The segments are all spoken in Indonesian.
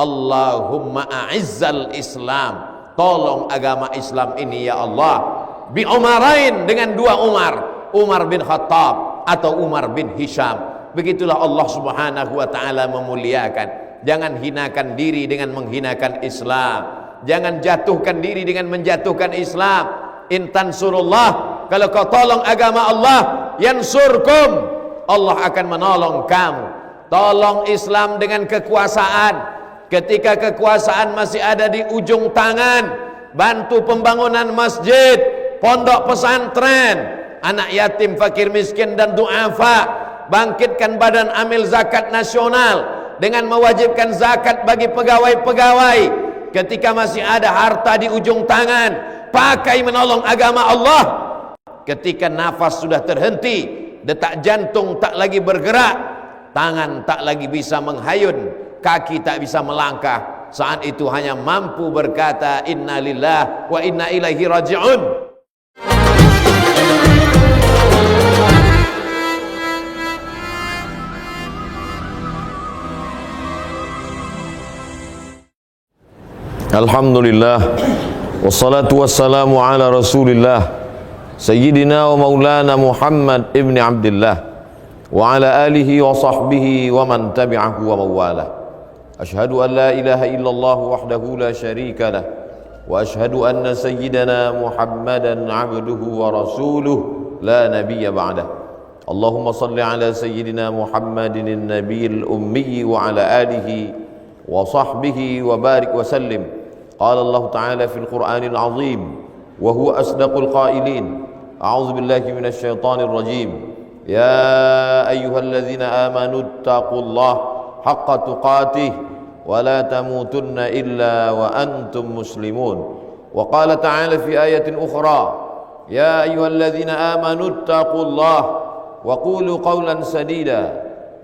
Allahumma a'izzal Islam, tolong agama Islam ini ya Allah, bi Umarain, dengan dua Umar, Umar bin Khattab atau Umar bin Hisham. Begitulah Allah Subhanahu wa taala memuliakan. Jangan hinakan diri dengan menghinakan Islam, jangan jatuhkan diri dengan menjatuhkan Islam. In tansurullah, kalau kau tolong agama Allah, yansurkum, Allah akan menolong kamu. Tolong Islam dengan kekuasaan. Ketika kekuasaan masih ada di ujung tangan, bantu pembangunan masjid, pondok pesantren, anak yatim, fakir miskin dan duafa. Bangkitkan badan amil zakat nasional dengan mewajibkan zakat bagi pegawai-pegawai. Ketika masih ada harta di ujung tangan, pakai menolong agama Allah. Ketika nafas sudah terhenti, detak jantung tak lagi bergerak, tangan tak lagi bisa menghayun, kaki tak bisa melangkah, saat itu hanya mampu berkata inna lillah wa inna ilaihi raji'un. Alhamdulillah, wassalatu wassalamu ala rasulillah Sayyidina wa maulana Muhammad ibn Abdillah wa ala alihi wa sahbihi wa man tabi'ahu wa mawalah. Ashhadu an la ilaha illallah wahdahu la sharika lah, wa ashhadu anna sayyidana Muhammadan abduhu wa rasuluh la nabiyya ba'dah. Allahumma salli ala sayyidina Muhammadin an-nabiyil ummi wa ala alihi wa sahbihi wa barik wa sallim. Qala Allah Ta'ala fil Qur'anil Azim wa huwa asdaqul qailin. A'udzu billahi minasy syaithanir rajim. Ya ayyuhalladzina amanu taqullaha haqqa tuqatih wa la tamutunna illa wa antum muslimun. Wa qala ta'ala fi ayatin ukhra, ya ayyuhalladzina amanu taqullaha wa qulu qawlan sadida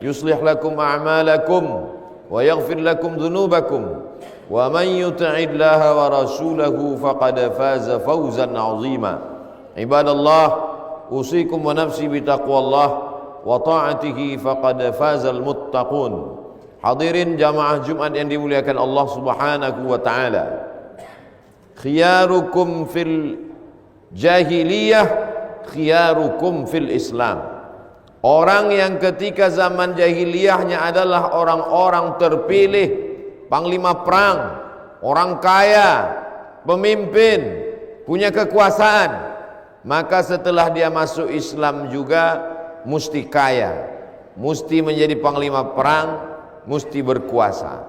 yuslih lakum a'malakum wa yaghfir lakum dhunubakum wa man yuti'illaha wa rasulahu faqad faza fawzan 'azima. Ibadallah, usikum wa nafsi bitaqwallah wa ta'atihi faqad fazal muttaqun. Hadirin jamaah Jumat yang dimuliakan Allah Subhanahu wa taala. Khiyarukum fil jahiliyah, khiyarukum fil Islam. Orang yang ketika zaman jahiliyahnya adalah orang-orang terpilih, panglima perang, orang kaya, pemimpin, punya kekuasaan, maka setelah dia masuk Islam juga mesti kaya, mesti menjadi panglima perang, mesti berkuasa.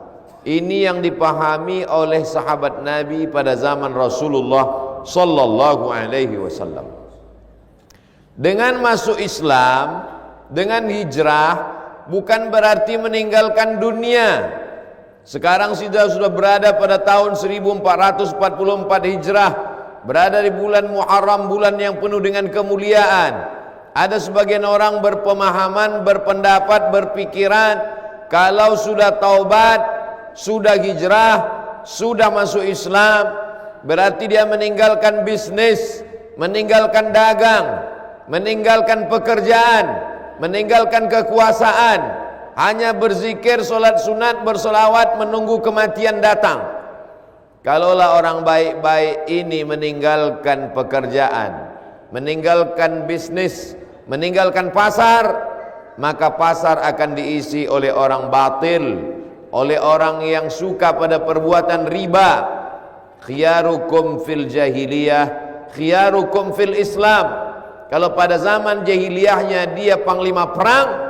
Ini yang dipahami oleh sahabat Nabi pada zaman Rasulullah sallallahu alaihi wasallam. Dengan masuk Islam, dengan hijrah, bukan berarti meninggalkan dunia. Sekarang sudah berada pada tahun 1444 Hijrah, berada di bulan Muharram, bulan yang penuh dengan kemuliaan. Ada sebagian orang berpemahaman, berpendapat, berpikiran, kalau sudah taubat, sudah hijrah, sudah masuk Islam, berarti dia meninggalkan bisnis, meninggalkan dagang, meninggalkan pekerjaan, meninggalkan kekuasaan, hanya berzikir, solat sunat, bersolawat, menunggu kematian datang. Kalaulah orang baik-baik ini meninggalkan pekerjaan, meninggalkan bisnis, meninggalkan pasar, maka pasar akan diisi oleh orang batil, oleh orang yang suka pada perbuatan riba. Khiyarukum fil jahiliyah, khiyarukum fil Islam. Kalau pada zaman jahiliyahnya dia panglima perang,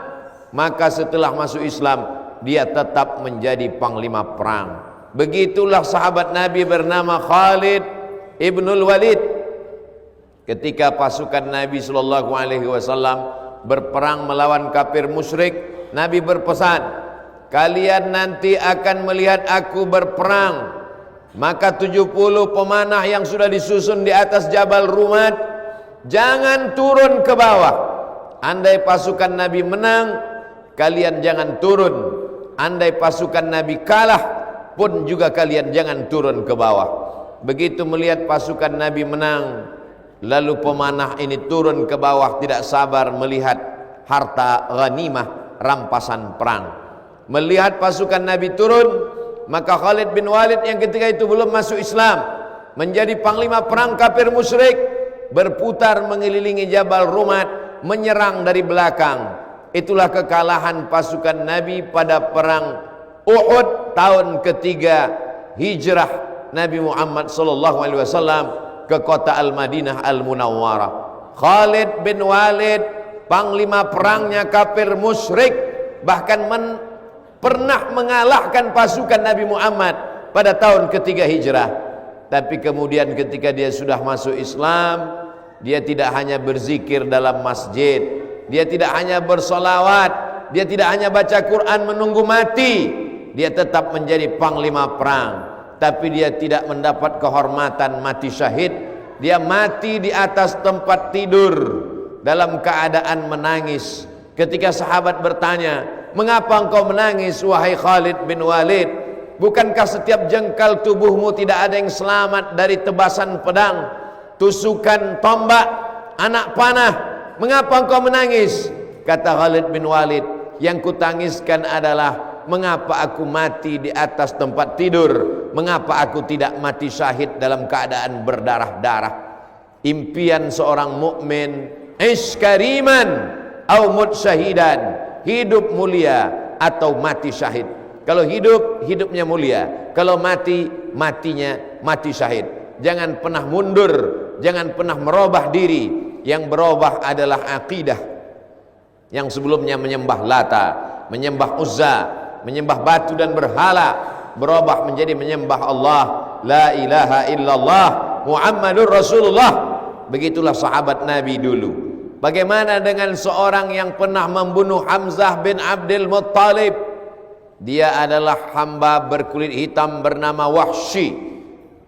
maka setelah masuk Islam dia tetap menjadi panglima perang. Begitulah sahabat Nabi bernama Khalid ibnul Walid. Ketika pasukan Nabi sallallahu alaihi wasallam berperang melawan kafir musyrik, Nabi berpesan, kalian nanti akan melihat aku berperang. Maka 70 pemanah yang sudah disusun di atas Jabal Rumat, jangan turun ke bawah. Andai pasukan Nabi menang, kalian jangan turun. Andai pasukan Nabi kalah pun juga kalian jangan turun ke bawah. Begitu melihat pasukan Nabi menang, lalu pemanah ini turun ke bawah, tidak sabar melihat harta ghanimah, rampasan perang. Melihat pasukan Nabi turun, Maka Khalid bin Walid yang ketika itu belum masuk Islam menjadi panglima perang kafir musyrik, berputar mengelilingi Jabal Rumat, menyerang dari belakang. Itulah kekalahan pasukan Nabi pada perang Uhud tahun ketiga hijrah Nabi Muhammad SAW ke kota Al-Madinah Al-Munawwarah. Khalid bin Walid, panglima perangnya kafir musyrik, bahkan pernah mengalahkan pasukan Nabi Muhammad pada tahun ketiga hijrah. Tapi kemudian ketika dia sudah masuk Islam, dia tidak hanya berzikir dalam masjid, dia tidak hanya bersolawat, dia tidak hanya baca Quran menunggu mati, dia tetap menjadi panglima perang. Tapi dia tidak mendapat kehormatan mati syahid. Dia mati di atas tempat tidur dalam keadaan menangis. Ketika sahabat bertanya, "Mengapa engkau menangis wahai Khalid bin Walid? Bukankah setiap jengkal tubuhmu tidak ada yang selamat dari tebasan pedang, tusukan tombak, anak panah? Mengapa engkau menangis?" Kata Khalid bin Walid, "Yang kutangiskan adalah mengapa aku mati di atas tempat tidur? Mengapa aku tidak mati syahid dalam keadaan berdarah-darah?" Impian seorang mukmin, ish kariman au mut syahidan, hidup mulia atau mati syahid. Kalau hidup, hidupnya mulia. Kalau mati, matinya mati syahid. Jangan pernah mundur, jangan pernah merubah diri. Yang berubah adalah akidah. Yang sebelumnya menyembah Lata, menyembah Uzza, menyembah batu dan berhala, berubah menjadi menyembah Allah, la ilaha illallah Muhammadur Rasulullah. Begitulah sahabat Nabi dulu. Bagaimana dengan seorang yang pernah membunuh Hamzah bin Abdul Muttalib? Dia adalah hamba berkulit hitam bernama Wahsy.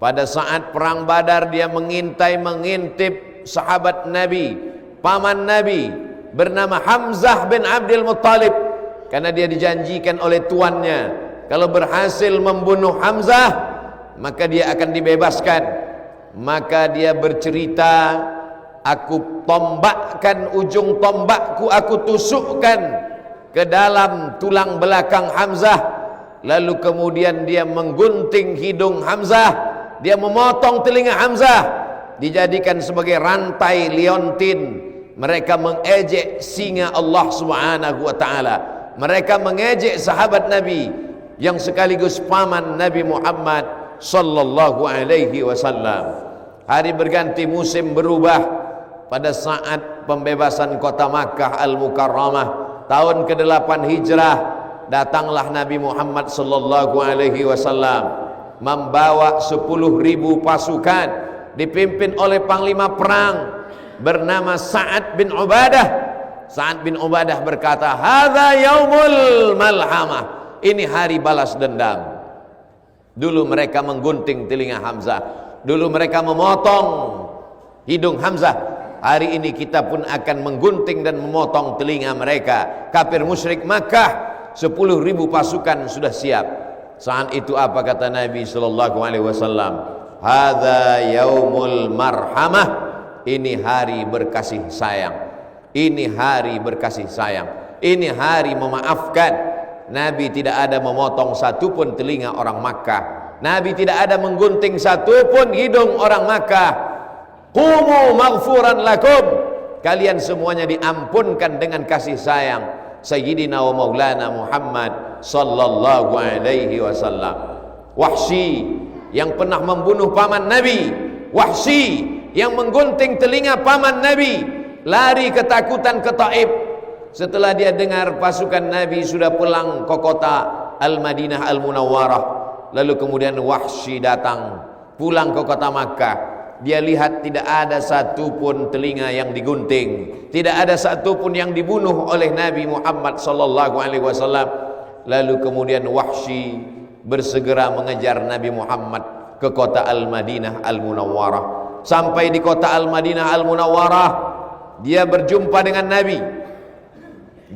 Pada saat perang Badar dia mengintip sahabat Nabi, paman Nabi bernama Hamzah bin Abdul Muttalib, karena dia dijanjikan oleh tuannya, kalau berhasil membunuh Hamzah maka dia akan dibebaskan. Maka dia bercerita, "Aku tombakkan ujung tombakku, aku tusukkan ke dalam tulang belakang Hamzah." Lalu kemudian dia menggunting hidung Hamzah, dia memotong telinga Hamzah, dijadikan sebagai rantai liontin. Mereka mengejek singa Allah Subhanahu wa taala. Mereka mengejek sahabat Nabi yang sekaligus paman Nabi Muhammad sallallahu alaihi wasallam. Hari berganti, musim berubah. Pada saat pembebasan kota Makkah Al-Mukarramah tahun ke-8 Hijrah, datanglah Nabi Muhammad sallallahu alaihi wasallam membawa 10.000 pasukan dipimpin oleh panglima perang bernama Sa'ad bin Ubadah. Sa'ad bin Ubadah berkata, "Hadza yaumul malhamah." Ini hari balas dendam. Dulu mereka menggunting telinga Hamzah, dulu mereka memotong hidung Hamzah. Hari ini kita pun akan menggunting dan memotong telinga mereka. Kafir musyrik Makkah, 10.000 pasukan sudah siap. Saat itu apa kata Nabi sallallahu alaihi wasallam? Hadza yaumul marhamah. Ini hari berkasih sayang. Ini hari berkasih sayang. Ini hari memaafkan. Nabi tidak ada memotong satupun telinga orang Makkah. Nabi tidak ada menggunting satupun hidung orang Makkah. Qumu maghfuran lakum. Kalian semuanya diampunkan dengan kasih sayang Sayyidina wa Maulana Muhammad sallallahu alaihi wasallam. Wahsy yang pernah membunuh paman Nabi, Wahsy yang menggunting telinga paman Nabi, lari ketakutan ke Taif. Setelah dia dengar pasukan Nabi sudah pulang ke kota Al-Madinah Al-Munawwarah, lalu kemudian Wahsy datang pulang ke kota Makkah. Dia lihat tidak ada satupun telinga yang digunting, tidak ada satupun yang dibunuh oleh Nabi Muhammad sallallahu alaihi wasallam. Lalu kemudian Wahsy bersegera mengejar Nabi Muhammad ke kota Al-Madinah Al-Munawwarah. Sampai di kota Al-Madinah Al-Munawwarah, dia berjumpa dengan Nabi.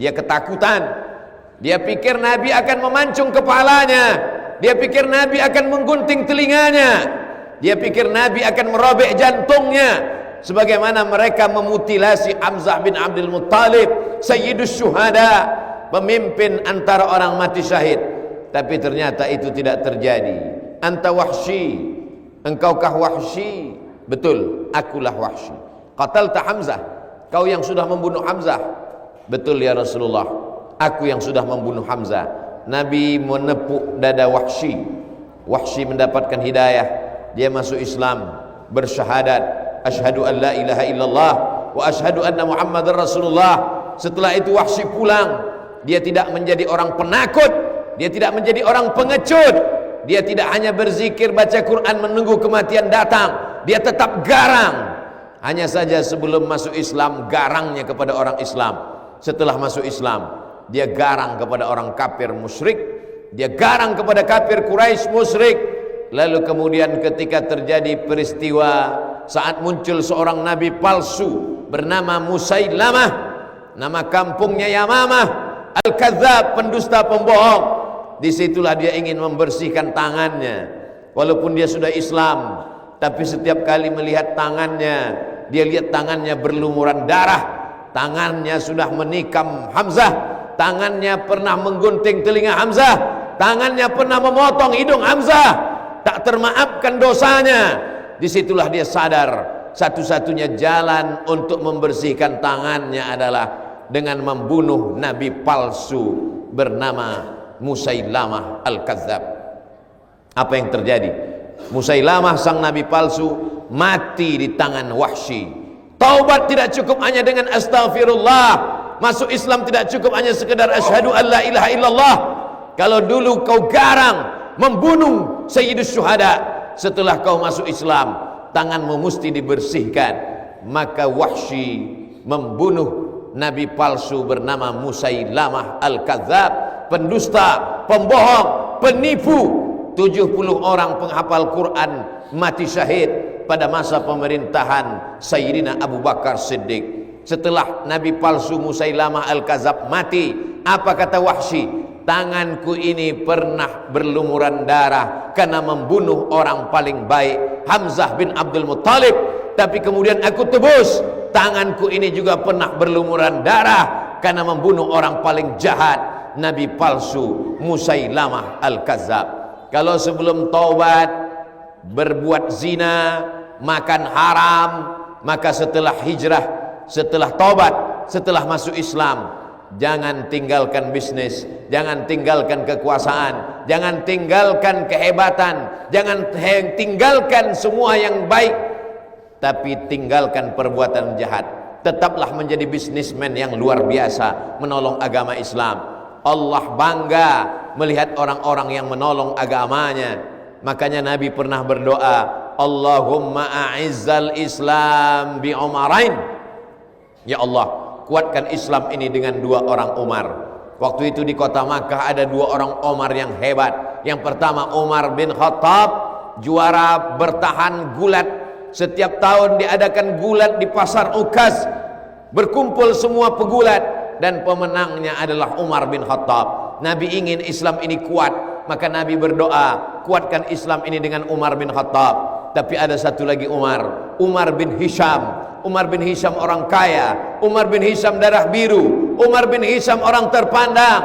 Dia ketakutan. Dia pikir Nabi akan memancung kepalanya. Dia pikir Nabi akan menggunting telinganya. Dia pikir Nabi akan merobek jantungnya, sebagaimana mereka memutilasi Hamzah bin Abdul Muttalib, Sayyidus Syuhada, pemimpin antara orang mati syahid. Tapi ternyata itu tidak terjadi. Anta Wahsy, engkaukah Wahsy? Betul, akulah Wahsy. Qatalta Hamzah, kau yang sudah membunuh Hamzah. Betul ya Rasulullah, aku yang sudah membunuh Hamzah. Nabi menepuk dada Wahsy. Wahsy mendapatkan hidayah, dia masuk Islam, bersyahadat, asyhadu an la ilaha illallah wa asyhadu anna Muhammadar Rasulullah. Setelah itu Wahsy pulang. Dia tidak menjadi orang penakut, dia tidak menjadi orang pengecut, dia tidak hanya berzikir baca Quran menunggu kematian datang, dia tetap garang. Hanya saja sebelum masuk Islam garangnya kepada orang Islam. Setelah masuk Islam dia garang kepada orang kafir musyrik, dia garang kepada kafir Quraisy musyrik. Lalu kemudian ketika terjadi peristiwa saat muncul seorang nabi palsu bernama Musailamah, nama kampungnya Yamamah, Al-Kadzab, pendusta pembohong. Disitulah dia ingin membersihkan tangannya. Walaupun dia sudah Islam, tapi setiap kali melihat tangannya, dia lihat tangannya berlumuran darah. Tangannya sudah menikam Hamzah, tangannya pernah menggunting telinga Hamzah, tangannya pernah memotong hidung Hamzah. Tak termaafkan dosanya. Disitulah dia sadar satu-satunya jalan untuk membersihkan tangannya adalah dengan membunuh nabi palsu bernama Musailamah Al-Kadzab. Apa yang terjadi? Musailamah sang nabi palsu mati di tangan Wahsy. Taubat tidak cukup hanya dengan astaghfirullah, masuk Islam tidak cukup hanya sekedar asyhadu an la ilaha illallah. Kalau dulu kau garang membunuh sayyidus syuhada, setelah kau masuk Islam tanganmu mesti dibersihkan. Maka Wahsy membunuh nabi palsu bernama Musailamah Al-Kadzab, pendusta, pembohong, penipu. 70 orang penghafal Quran mati syahid pada masa pemerintahan Sayyidina Abu Bakar Siddiq. Setelah nabi palsu Musailamah Al-Kadzab mati, apa kata Wahsy? Tanganku ini pernah berlumuran darah karena membunuh orang paling baik, Hamzah bin Abdul Muttalib. Tapi kemudian aku tebus, tanganku ini juga pernah berlumuran darah karena membunuh orang paling jahat, nabi palsu Musailamah Al-Kadzab. Kalau sebelum taubat berbuat zina, makan haram, maka setelah hijrah, setelah taubat, setelah masuk Islam, jangan tinggalkan bisnis, jangan tinggalkan kekuasaan, jangan tinggalkan kehebatan, jangan tinggalkan semua yang baik, tapi tinggalkan perbuatan jahat. Tetaplah menjadi bisnismen yang luar biasa, menolong agama Islam. Allah bangga melihat orang-orang yang menolong agamanya. Makanya Nabi pernah berdoa, Allahumma a'izzal Islam bi Umarain. Ya Allah, kuatkan Islam ini dengan 2 orang Umar. Waktu itu di kota Makkah ada 2 orang Umar yang hebat. Yang pertama Umar bin Khattab, juara bertahan gulat. Setiap tahun diadakan gulat di pasar Ukaz, berkumpul semua pegulat, dan pemenangnya adalah Umar bin Khattab. Nabi ingin Islam ini kuat, maka Nabi berdoa, kuatkan Islam ini dengan Umar bin Khattab. Tapi ada satu lagi Umar, Umar bin Hisham. Umar bin Hisham orang kaya, Umar bin Hisham darah biru, Umar bin Hisham orang terpandang,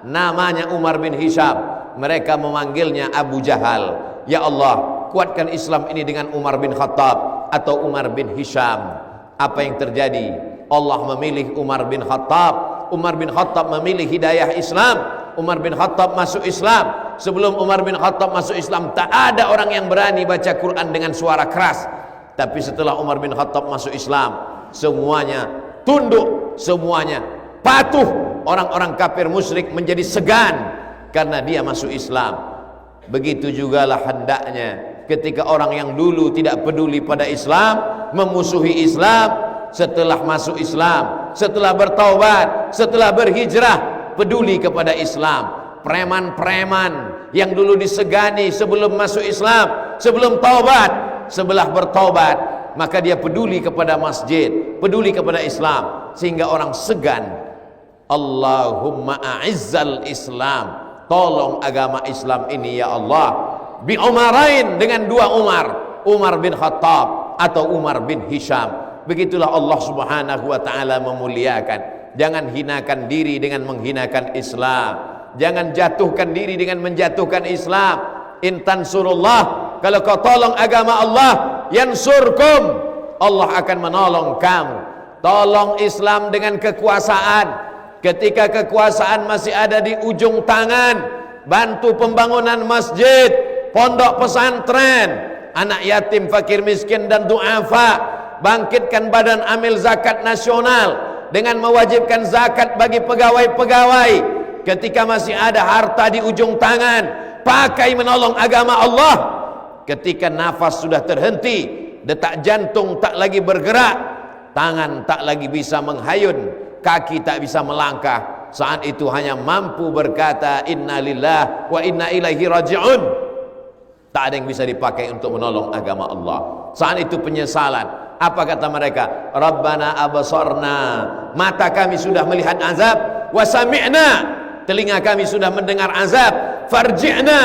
namanya Umar bin Hisham. Mereka memanggilnya Abu Jahal. Ya Allah, kuatkan Islam ini dengan Umar bin Khattab atau Umar bin Hisham. Apa yang terjadi? Allah memilih Umar bin Khattab. Umar bin Khattab memilih hidayah Islam. Umar bin Khattab masuk Islam. Sebelum Umar bin Khattab masuk Islam, tak ada orang yang berani baca Quran dengan suara keras. Tapi setelah Umar bin Khattab masuk Islam, semuanya tunduk, semuanya patuh. Orang-orang kafir musyrik menjadi segan karena dia masuk Islam. Begitu jugalah hendaknya ketika orang yang dulu tidak peduli pada Islam, memusuhi Islam, setelah masuk Islam, setelah bertaubat, setelah berhijrah, peduli kepada Islam. Preman-preman yang dulu disegani sebelum masuk Islam, sebelum taubat, setelah bertaubat, maka dia peduli kepada masjid, peduli kepada Islam, sehingga orang segan. Allahumma a'izzal Islam, tolong agama Islam ini ya Allah, bi Umarain, dengan 2 Umar, Umar bin Khattab atau Umar bin Hisham. Begitulah Allah Subhanahu wa ta'ala memuliakan. Jangan hinakan diri dengan menghinakan Islam. Jangan jatuhkan diri dengan menjatuhkan Islam. In tansurullah, kalau kau tolong agama Allah, yansurkum, Allah akan menolong kamu. Tolong Islam dengan kekuasaan. Ketika kekuasaan masih ada di ujung tangan, bantu pembangunan masjid, pondok pesantren, anak yatim, fakir miskin dan du'afa. Bangkitkan badan amil zakat nasional dengan mewajibkan zakat bagi pegawai-pegawai. Ketika masih ada harta di ujung tangan, pakai menolong agama Allah. Ketika nafas sudah terhenti, detak jantung tak lagi bergerak, tangan tak lagi bisa menghayun, kaki tak bisa melangkah, saat itu hanya mampu berkata inna lillah wa inna ilaihi raji'un. Tak ada yang bisa dipakai untuk menolong agama Allah. Saat itu penyesalan. Apa kata mereka? Rabbana abasarna, mata kami sudah melihat azab, wa sami'na, telinga kami sudah mendengar azab, farji'na,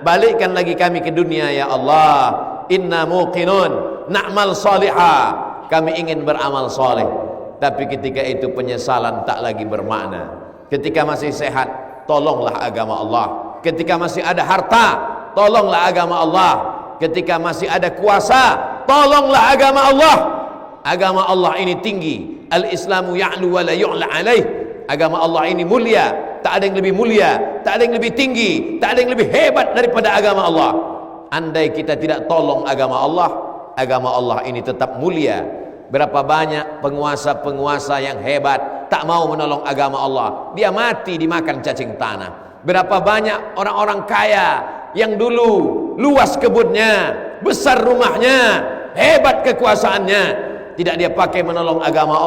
balikkan lagi kami ke dunia ya Allah, inna muqinun na'mal salihah, kami ingin beramal soleh. Tapi ketika itu penyesalan tak lagi bermakna. Ketika masih sehat, tolonglah agama Allah. Ketika masih ada harta, tolonglah agama Allah. Ketika masih ada kuasa, tolonglah agama Allah. Agama Allah ini tinggi. Al-Islamu ya'lu wa la yu'la alaih. Agama Allah ini mulia. Tak ada yang lebih mulia, tak ada yang lebih tinggi, tak ada yang lebih hebat daripada agama Allah. Andai kita tidak tolong agama Allah ini tetap mulia. Berapa banyak penguasa-penguasa yang hebat tak mau menolong agama Allah, dia mati dimakan cacing tanah. Berapa banyak orang-orang kaya yang dulu luas kebunnya, besar rumahnya, hebat kekuasaannya, tidak dia pakai menolong agama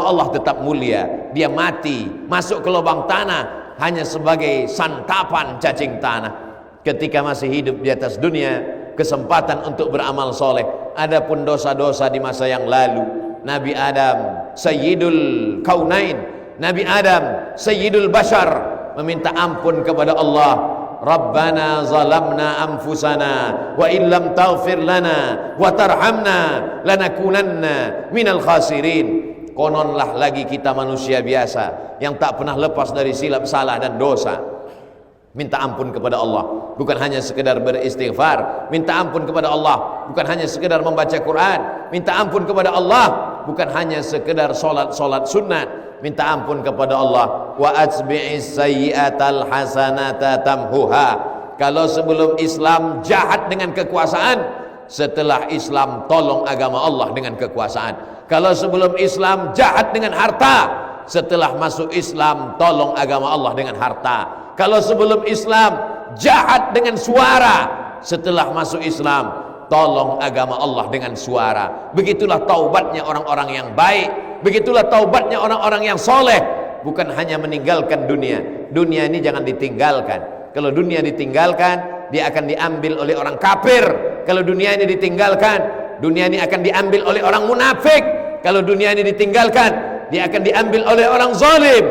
Allah tetap mulia. Dia mati masuk ke lubang tanah hanya sebagai santapan cacing tanah. Ketika masih hidup di atas dunia, kesempatan untuk beramal soleh. Adapun dosa-dosa di masa yang lalu, Nabi Adam Sayyidul Kaunain, Nabi Adam Sayyidul Bashar, meminta ampun kepada Allah. Rabbana zalamna anfusana wa illam taghfir lana wa tarhamna lanakunanna minal khasirin. Kononlah lagi kita manusia biasa yang tak pernah lepas dari silap salah dan dosa. Minta ampun kepada Allah, bukan hanya sekedar beristighfar. Minta ampun kepada Allah, bukan hanya sekedar membaca Quran. Minta ampun kepada Allah, bukan hanya sekedar solat sunat. Minta ampun kepada Allah. Wa atbi'is sayyi'atal hasanata tamhuha. Kalau sebelum Islam jahat dengan kekuasaan, setelah Islam tolong agama Allah dengan kekuasaan. Kalau sebelum Islam jahat dengan harta, setelah masuk Islam tolong agama Allah dengan harta. Kalau sebelum Islam jahat dengan suara, setelah masuk Islam tolong agama Allah dengan suara. Begitulah taubatnya orang-orang yang baik. Begitulah taubatnya orang-orang yang soleh. Bukan hanya meninggalkan dunia. Dunia ini jangan ditinggalkan. Kalau dunia ditinggalkan, dia akan diambil oleh orang kafir. Kalau dunia ini ditinggalkan, dunia ini akan diambil oleh orang munafik. Kalau dunia ini ditinggalkan, dia akan diambil oleh orang zalim.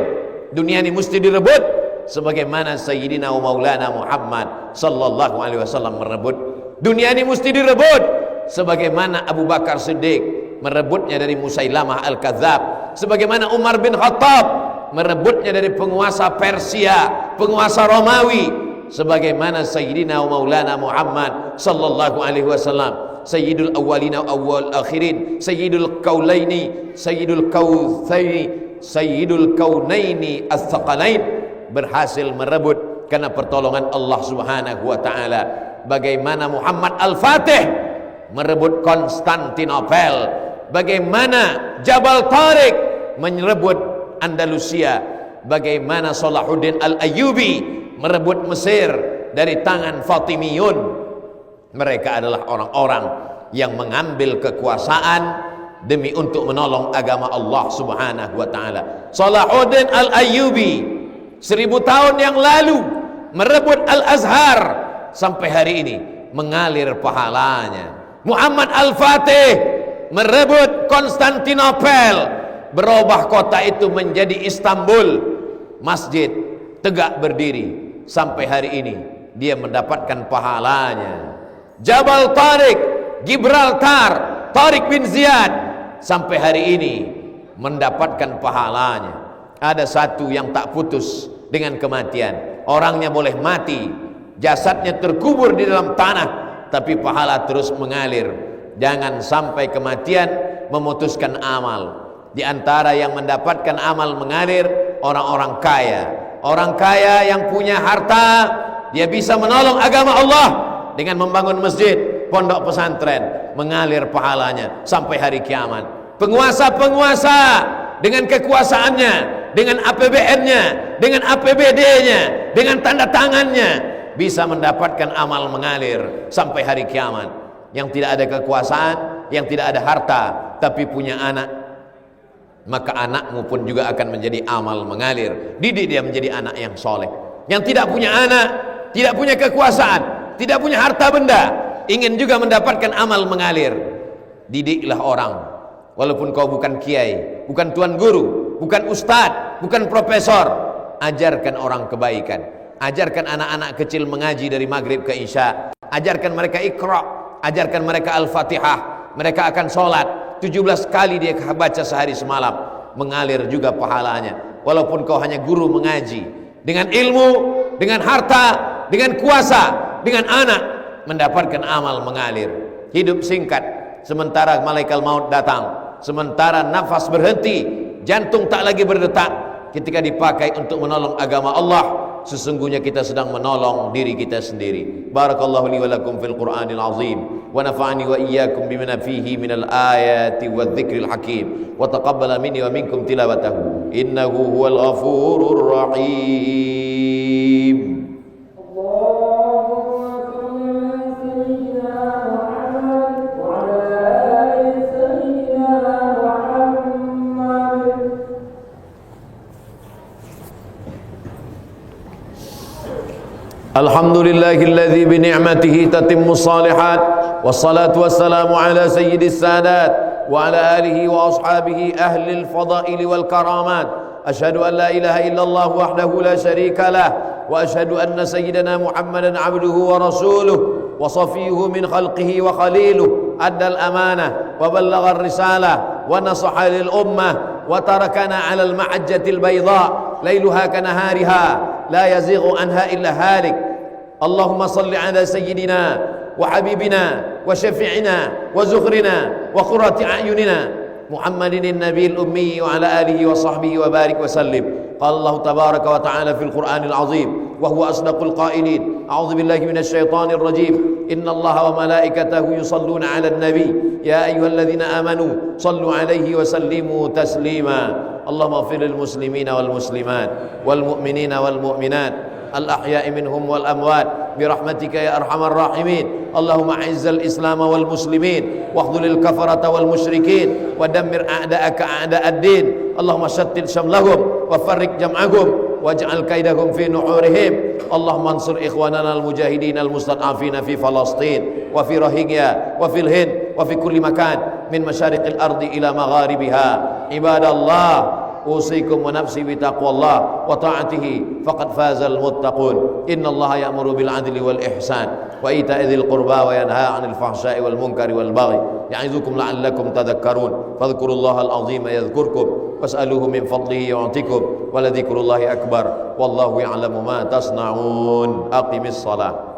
Dunia ini mesti direbut, sebagaimana Sayyidina wa Maulana Muhammad sallallahu alaihi wasallam merebut. Dunia ini mesti direbut, sebagaimana Abu Bakar Siddiq merebutnya dari Musailamah Al-Kadzab, sebagaimana Umar bin Khattab merebutnya dari penguasa Persia, penguasa Romawi, sebagaimana Sayyidina wa Maulana Muhammad sallallahu alaihi wasallam, Sayyidul Awwalina wa Awwal Akhirin, Sayyidul Kaulaini, Sayyidul Kautsaini, Sayyidul Kaunaini Ats-Tsaqalain, berhasil merebut karena pertolongan Allah Subhanahu wa taala. Bagaimana Muhammad Al-Fatih merebut Konstantinopel, bagaimana Jabal Tariq merebut Andalusia, bagaimana Salahuddin Al-Ayyubi merebut Mesir dari tangan Fatimiyun. Mereka adalah orang-orang yang mengambil kekuasaan demi untuk menolong agama Allah Subhanahu wa taala. Salahuddin Al-Ayyubi 1000 tahun yang lalu merebut Al-Azhar, sampai hari ini mengalir pahalanya. Muhammad Al-Fatih merebut Konstantinopel, berubah kota itu menjadi Istanbul, masjid tegak berdiri, sampai hari ini dia mendapatkan pahalanya. Jabal Tariq, Gibraltar, Tariq bin Ziyad, sampai hari ini mendapatkan pahalanya. Ada satu yang tak putus, dengan kematian. Orangnya boleh mati, jasadnya terkubur di dalam tanah, tapi pahala terus mengalir. Jangan sampai kematian memutuskan amal. Di antara yang mendapatkan amal mengalir, orang-orang kaya. Orang kaya yang punya harta, dia bisa menolong agama Allah dengan membangun masjid, pondok pesantren, mengalir pahalanya sampai hari kiamat. Penguasa-penguasa dengan kekuasaannya, dengan APBN-nya, dengan APBD-nya, dengan tanda tangannya, bisa mendapatkan amal mengalir sampai hari kiamat. Yang tidak ada kekuasaan, yang tidak ada harta, tapi punya anak, maka anakmu pun juga akan menjadi amal mengalir. Didik dia menjadi anak yang soleh. Yang tidak punya anak, tidak punya kekuasaan, tidak punya harta benda, ingin juga mendapatkan amal mengalir, didiklah orang. Walaupun kau bukan kiai, bukan tuan guru, bukan ustadz, bukan profesor, ajarkan orang kebaikan. Ajarkan anak-anak kecil mengaji dari maghrib ke isya. Ajarkan mereka Iqra, ajarkan mereka Al-Fatihah. Mereka akan sholat 17 kali dia baca sehari semalam, mengalir juga pahalanya. Walaupun kau hanya guru mengaji, dengan ilmu, dengan harta, dengan kuasa, dengan anak, mendapatkan amal mengalir. Hidup singkat, sementara malaikat maut datang, sementara nafas berhenti, jantung tak lagi berdetak. Ketika dipakai untuk menolong agama Allah, sesungguhnya kita sedang menolong diri kita sendiri. Barakallahu li wa lakum fil Qur'anil azim, wa nafa'ani wa iyyakum bima fihi minal ayati wadh-dhikril hakim, wa taqabbala minni wa minkum tilawatahu, innahu huwal ghafurur rahim. Alhamdulillahilladzi bi ni'matihi tatimmu shalihat, wassalatu wassalamu ala sayyidis sadat wa ala alihi wa ashabihi ahlil fadaili wal karamat. Asyhadu an la ilaha illallah wahdahu la syarika lah, wa asyhadu anna sayyidana Muhammadan abduhu wa rasuluh wa safiyuhu min khalqihi wa khaliluh. Addal amanah wa ballagha ar-risalah wa nasaha lil ummah wa tarakana 'alal mahajjatil bayda lailuha kanahariha la yazighu anha illa halik. Allahumma salli ala sayyidina wa habibina wa syafi'ina wa zukhrina wa qurrati a'yunina Muhammadin nabiyil ummi wa ala alihi wa sahbihi wa barik wa sallim. Qala Allah tabaraka wa ta'ala fil Qur'anil azim wa huwa asdaqul qailin. A'udzu billahi minasy syaithanir rajim. Inna Allaha wa malaikatahu yusalluna 'alan nabi ya ayyuhalladzina amanu sallu 'alaihi wa sallimu taslima. Allahumma ighfir lil muslimina wal muslimat wal mu'minina wal mu'minat الأحياء منهم والأموات برحمتك يا أرحم الراحمين. اللهم أعز الإسلام والمسلمين واخذل الكفرة والمشركين ودمر أعداءك أعداء الدين. اللهم شتت شملهم وفرق جمعهم واجعل كيدهم في نحورهم. اللهم انصر إخواننا المجاهدين المستضعفين في فلسطين وفي روهينيا وفي الهند وفي كل مكان من مشارق الأرض إلى مغاربها. عباد الله أوصيكم ونفسي بتقوى الله وطاعته فقد فاز المتقون. إن الله يأمر بالعدل والإحسان وإيتاء ذي القربى وينهى عن الفحشاء والمنكر والبغي يعظكم لعلكم تذكرون. فاذكروا الله العظيم يذكركم واسألوه من فضله يعطكم ولذكر الله أكبر والله يعلم ما تصنعون. أقم الصلاة.